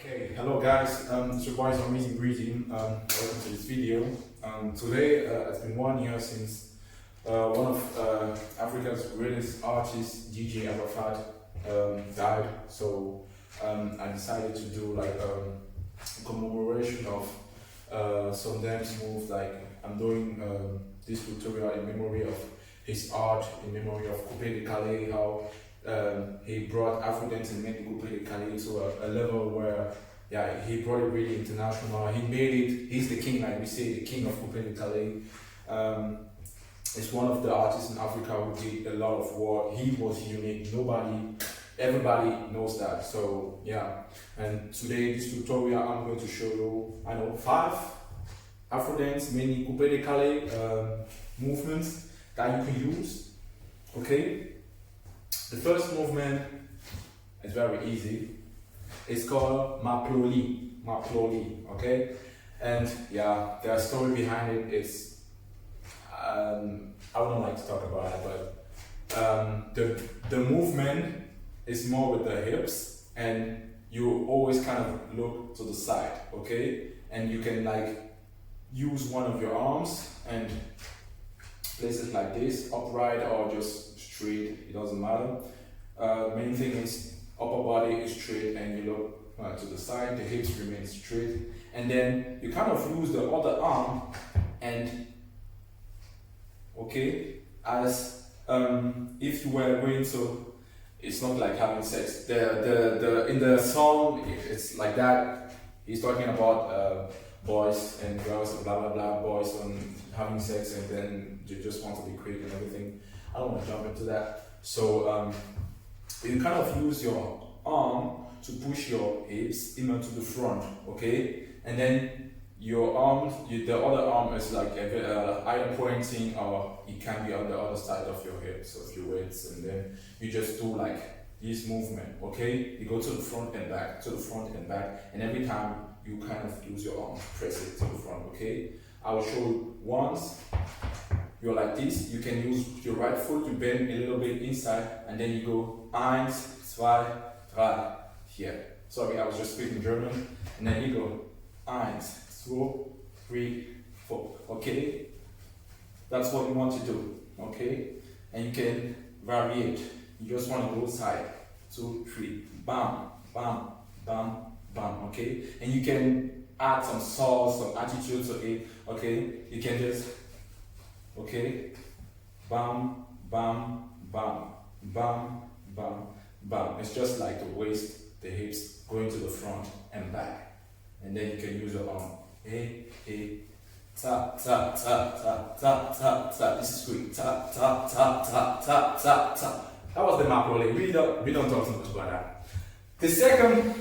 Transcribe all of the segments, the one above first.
Okay, hello guys, it's your boys Amazing Breathing. Welcome to this video. Today it's been 1 year since one of Africa's greatest artists, Dj Arafat, died. So I decided to do like a commemoration of some dance moves. Like I'm doing this tutorial in memory of his art, in memory of Coupe, décalé, how he brought Afro Dance and made Coupe, décalé to a level where, yeah, he brought it really international. He made it, he's the king, like we say, the king of Coupe, décalé. It's one of the artists in Africa who did a lot of work. He was unique, everybody knows that. So yeah, and today this tutorial I'm going to show you, 5 Afro Dance, mainly Coupe, décalé movements that you can use, okay? The first movement is very easy. It's called Mapolee, okay? And yeah, the story behind it is, I wouldn't like to talk about it, but the movement is more with the hips, and you always kind of look to the side, okay? And you can like use one of your arms and place it like this, upright or just straight, it doesn't matter. Main thing is upper body is straight and you look to the side, the hips remain straight, and then you kind of use the other arm and, okay, as if you were going to, it's not like having sex. In the song, it's like that. He's talking about boys and girls and blah blah blah, boys on having sex, and then you just want to be quick and everything. I don't want to jump into that. So you kind of use your arm to push your hips into the front, okay? And then your arm, the other arm is like either pointing, or it can be on the other side of your hips of your weights, and then you just do like this movement, okay? You go to the front and back, to the front and back, and every time you kind of use your arm, press it to the front, okay? I will show you once. You're like this, you can use your right foot to bend a little bit inside, and then you go 1, 2, 3, here. Sorry, I was just speaking German. And then you go 1, 2, 3, 4, okay? That's what you want to do, okay? And you can vary it. You just want to go side, 2, 3, bam, bam, bam, bam, okay? And you can add some soul, some attitude to it, okay? You can just, okay, bam, bam, bam, bam, bam, bam. It's just like the waist, the hips going to the front and back. And then you can use your arm. Hey, hey, tap, tap, tap, tap, tap, tap, tap. This is quick. Tap, tap, tap, tap, tap, tap, tap. That was the Mapolee. We don't talk so much about that. The second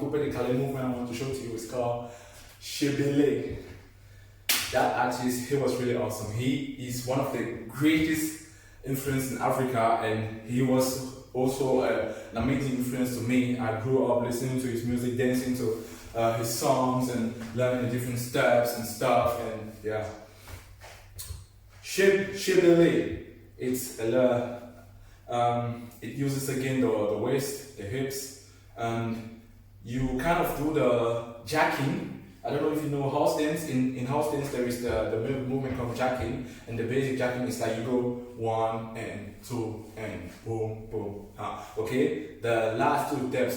Coupe, décalé movement I want to show to you is called Shibele. That artist, he was really awesome. He is one of the greatest influence in Africa, and he was also an amazing influence to me. I grew up listening to his music, dancing to his songs, and learning the different steps and stuff. And yeah, Shibele. It's it uses again the waist, the hips, and you kind of do the jacking. I don't know if you know house dance. In house dance there is the movement called jacking, and the basic jacking is like you go 1 and 2 and boom boom. Okay, the last two steps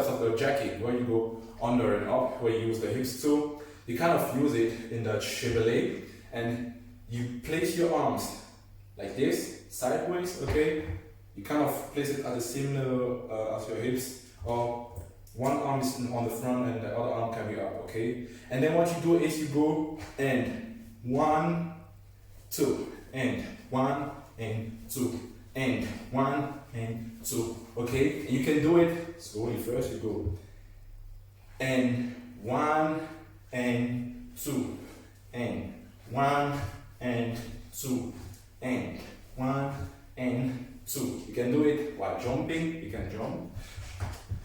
of the jacking, where you go under and up, where you use the hips too. You kind of use it in the Shibele, and you place your arms like this, sideways. Okay, you kind of place it at the same level as your hips, or one arm is on the front and the other arm can be up, okay? And then what you do is you go and 1, 2, and 1 and 2, and 1 and 2, okay? And you can do it slowly. First you go and 1 and 2, and 1 and 2, and 1 and 2. You can do it while jumping. You can jump.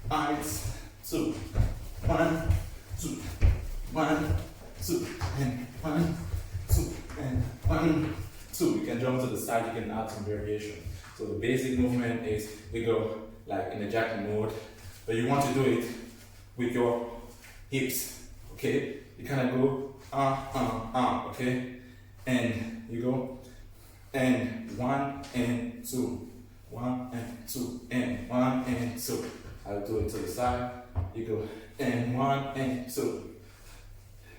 1, 2, 1, 2, 1, 2, and 1, 2, and 1, 2. You can jump to the side, you can add some variation. So the basic movement is we go like in the jacking mode, but you want to do it with your hips, okay? You kind of go, okay? And you go, and 1 and 2, 1 and 2, and 1 and 2. I'll do it to the side. You go, and 1 and 2.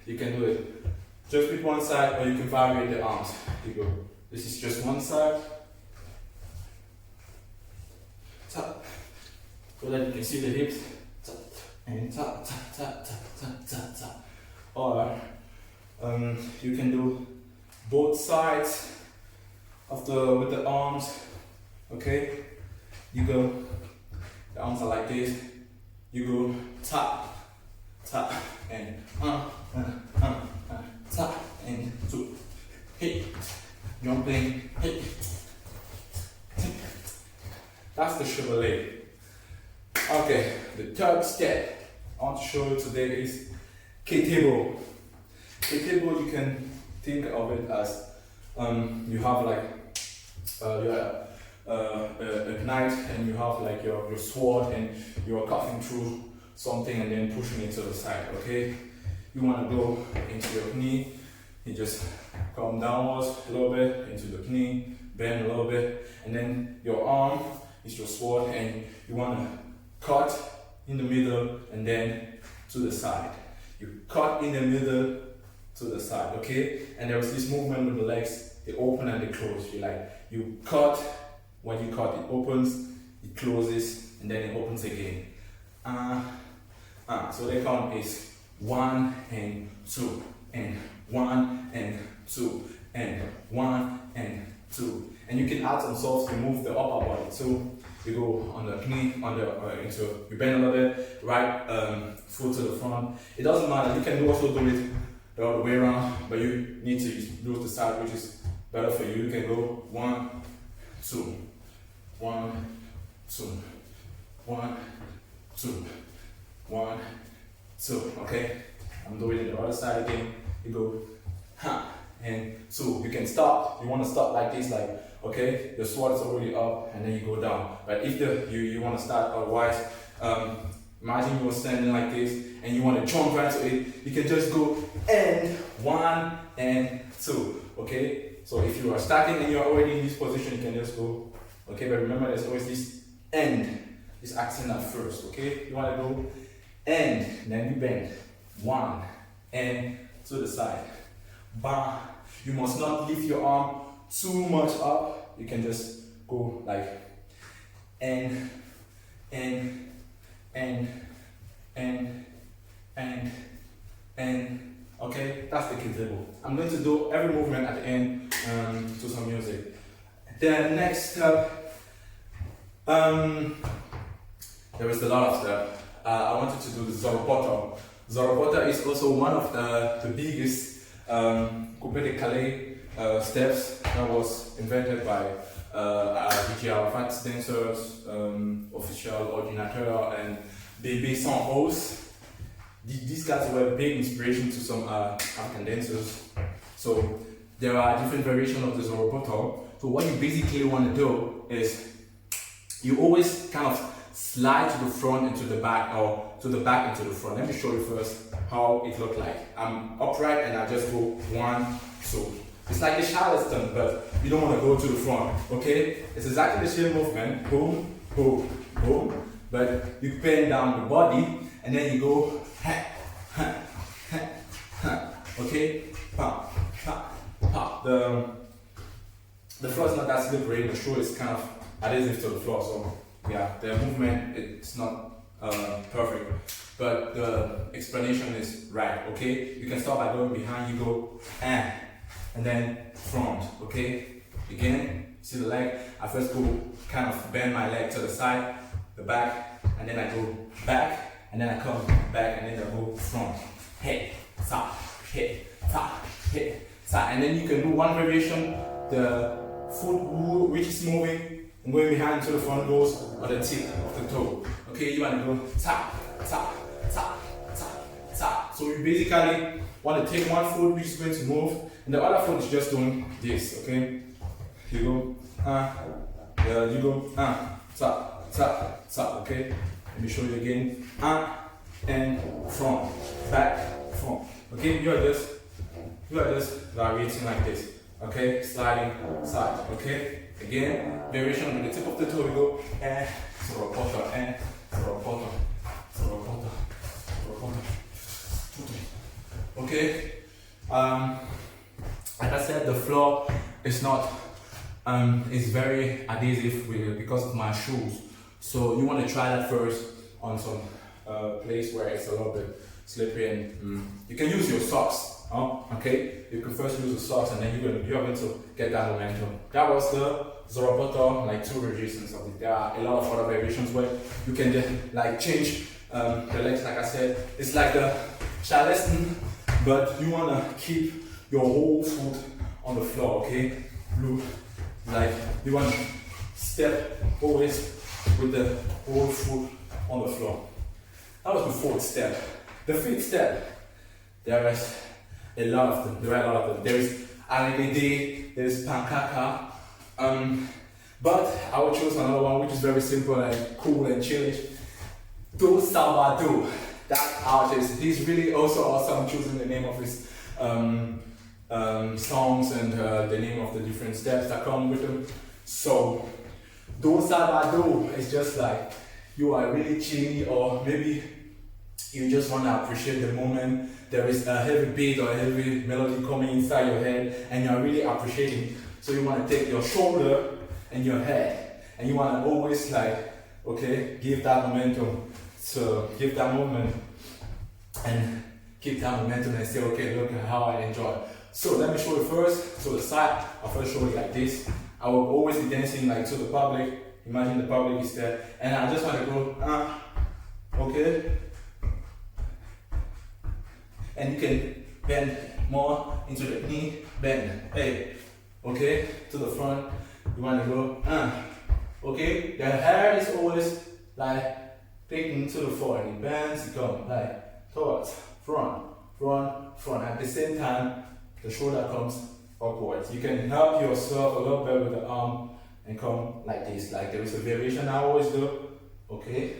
You can do it just with one side, or you can variate the arms. You go, this is just one side. Tap. So that you can see the hips. Tap. And tap, tap, tap, tap, tap, tap, tap. Or you can do both sides of with the arms. Okay? You go, the arms are like this. You go tap, tap, and tap, and 2, hit, jumping, hit. That's the Chevrolet. Okay, the third step I want to show you today is K-table. K-table, you can think of it as you have like a knife, and you have like your sword, and you are cutting through something and then pushing it to the side. Okay, you want to go into your knee, you just come downwards a little bit into the knee, bend a little bit, and then your arm is your sword, and you want to cut in the middle and then to the side. You cut in the middle to the side, okay? And there was this movement with the legs, they open and they close. You cut, when you cut, it opens, it closes, and then it opens again. So the count is 1 and 2, and 1 and 2, and 1 and 2. And you can add some sauce to move the upper body. So you go on the knee, you bend a little bit, right foot to the front. It doesn't matter, you can also do it the other way around, but you need to use the side which is better for you. You can go 1, 2, 1, 2, 1, 2, 1, 2, okay? I'm doing it the other side again. You go, ha, and 2. You can stop, you want to stop like this, like, okay, the sword is already up, and then you go down. But if you want to start otherwise, imagine you're standing like this, and you want to jump right to it, you can just go, and 1 and 2, okay? So if you are starting and you're already in this position, you can just go, okay? But remember, there's always this end, this accent at first, okay? You want to go, and then you bend, 1, and to the side, bam. You must not lift your arm too much up. You can just go like, and, okay, that's the K-table. I'm going to do every movement at the end to some music. The next step, there is a lot of stuff. I wanted to do the Zoroporta. Zoroporta is also one of the biggest Coupe décalé steps that was invented by Dj Arafat's dancers, official ordinateur, and Bébé sans hose. These guys were a big inspiration to some African dancers. So there are different variations of the Zoroporta. So what you basically want to do is you always kind of slide to the front and to the back, or to the back and to the front. Let me show you first how it looked like. I'm upright and I just go 1, 2. It's like the Charleston, but you don't want to go to the front, okay? It's exactly the same movement, boom, boom, boom, but you bend down the body and then you go, ha, ha, ha, ha, okay? Pa, pa, pa. The floor is not that slippery, the shoe is kind of adhesive to the floor, so yeah, the movement, it's not perfect, but the explanation is right, okay? You can start by going behind, you go, and then front, okay? Again, see the leg, I first go kind of bend my leg to the side, the back, and then I go back, and then I come back, and then I go front. Hey, sa, hey, sa, hey, sa. And then you can do one variation, the foot which is moving, and going behind to the front goes on the tip of the toe. Okay, you want to go tap, tap, tap, tap, tap. So you basically want to take one foot which is going to move, and the other foot is just doing this, okay? You go, tap, tap, tap, okay? Let me show you again. and front, back, front. Okay, you are just varying like this. Okay, sliding side. Okay, again, variation with the tip of the toe. We go and Zoroporta and Zoroporta, Zoroporta, Zoroporta. Okay, like I said, the floor is not it's very adhesive because of my shoes. So you want to try that first on some place where it's a little bit slippery, and you can use your socks. Okay, you can first use the socks, and then you're going to get that momentum. That was the Zoroporta, like 2 variations of it. There are a lot of other variations where you can just like change the legs. Like I said, it's like the Charleston, but you want to keep your whole foot on the floor. Okay, like you want to step always with the whole foot on the floor. That was the 4th step. The 5th step, there is a lot of them. There are a lot of them. There is Allegede, there is Pankaka, but I will choose another one which is very simple and cool and chillish. Do Salvador. That artist, he's really also awesome choosing the name of his songs and the name of the different steps that come with them. So, Do Salvador is just like you are really chilly, or maybe you just want to appreciate the moment. There is a heavy beat or a heavy melody coming inside your head, and you're really appreciating. So you want to take your shoulder and your head, and you want to always like, okay, give that momentum. So give that moment and keep that momentum and say, okay, look at how I enjoy. So let me show you first. So the side, I'll first show you like this. I will always be dancing like to the public. Imagine the public is there, and I just want to go, okay. And you can bend more into the knee, bend, hey, okay, to the front. You want to go, okay. The hair is always like taking to the forward. It bends, it comes like towards front, front, front. At the same time, the shoulder comes upwards. You can help yourself a little bit with the arm and come like this. Like there is a variation I always do, okay.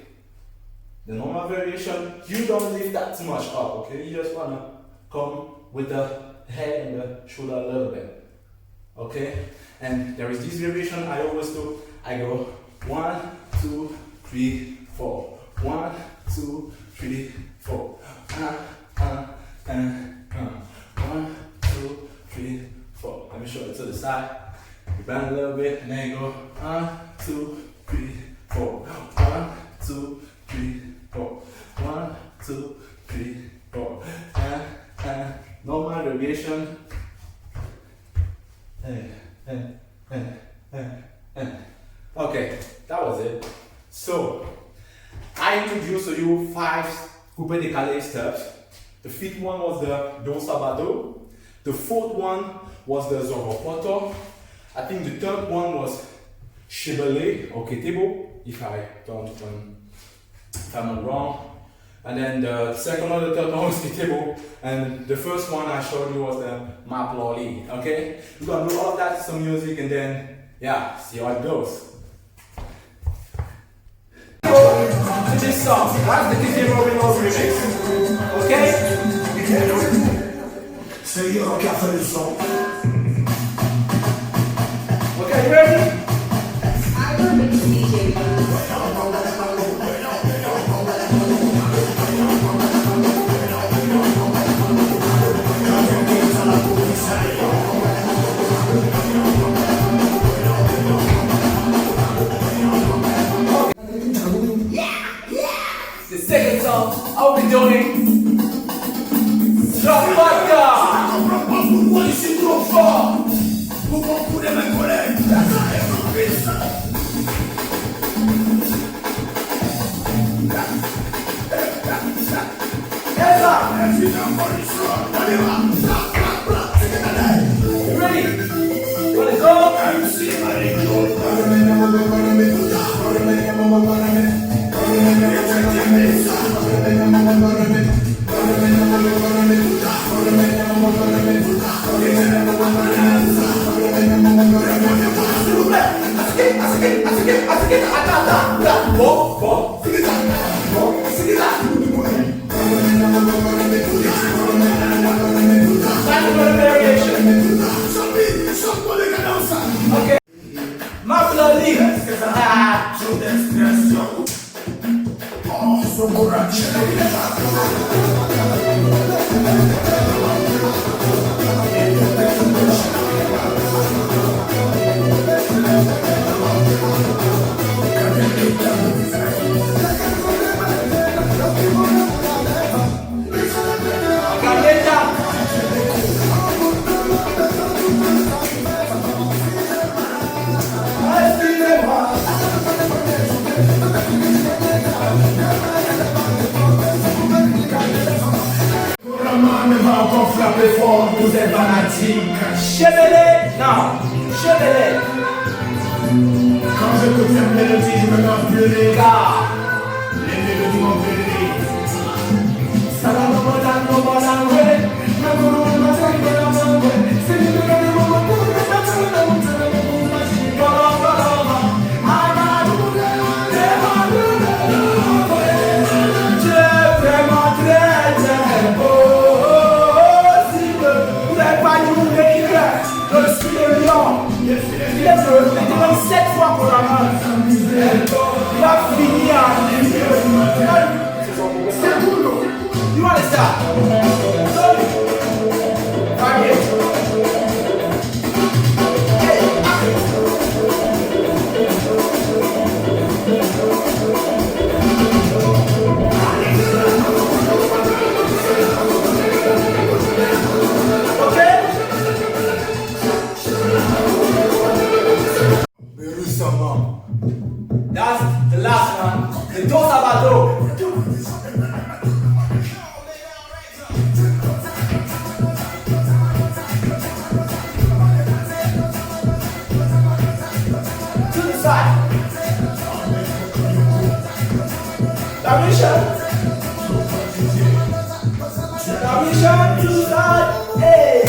The normal variation, you don't lift that too much up, okay? You just wanna come with the head and the shoulder a little bit, okay? And there is this variation I always do. I go 1, 2, 3, 4. 1, 2, 3, 4. 1, 2, 3, 4. Let me show it to the side. You bend a little bit, and then you go 1, 2, 3, 4. 1, 2, 3, 4. 1, 2, 3, 4. And normal variation. Okay, that was it. So I introduced to you 5 Coupe décalé steps. The 5th one was the Do Salvador. The 4th one was the Zoroporta. I think the 3rd one was Shibboleth or Ketebo, if I'm not wrong. And then the 2nd or the 3rd one was Ketebo. And the first one I showed you was the Mapolee. Okay? We're gonna do all of that to some music, and then yeah, see how it goes. To this song, that's the Ketebo remix. Okay? C'est yo qui a fait le son. Okay, you ready? I will make DJ. The 2nd song I'll be doing Zoroporta. Pourquoi je suis trop fort? Pour beaucoup de mes collègues, ça est mon fils. You ready? Wanna go? Bon, Frappez fort, vous êtes fanatiques. Chevele, non, chevele. Quand j'écoute cette mélodie, je me mets en violet. Car Les mélodies m'ont violé. ça va me modern, no modern way. No modern, no modern way. C'est le modern, no modern way. Il est bleu, il était même 7 fois pour la main. Il a fini à c'est cool. You understand? Sorry. Allez. That's the last one. The dos abado. To the side. La mission to the side. Hey.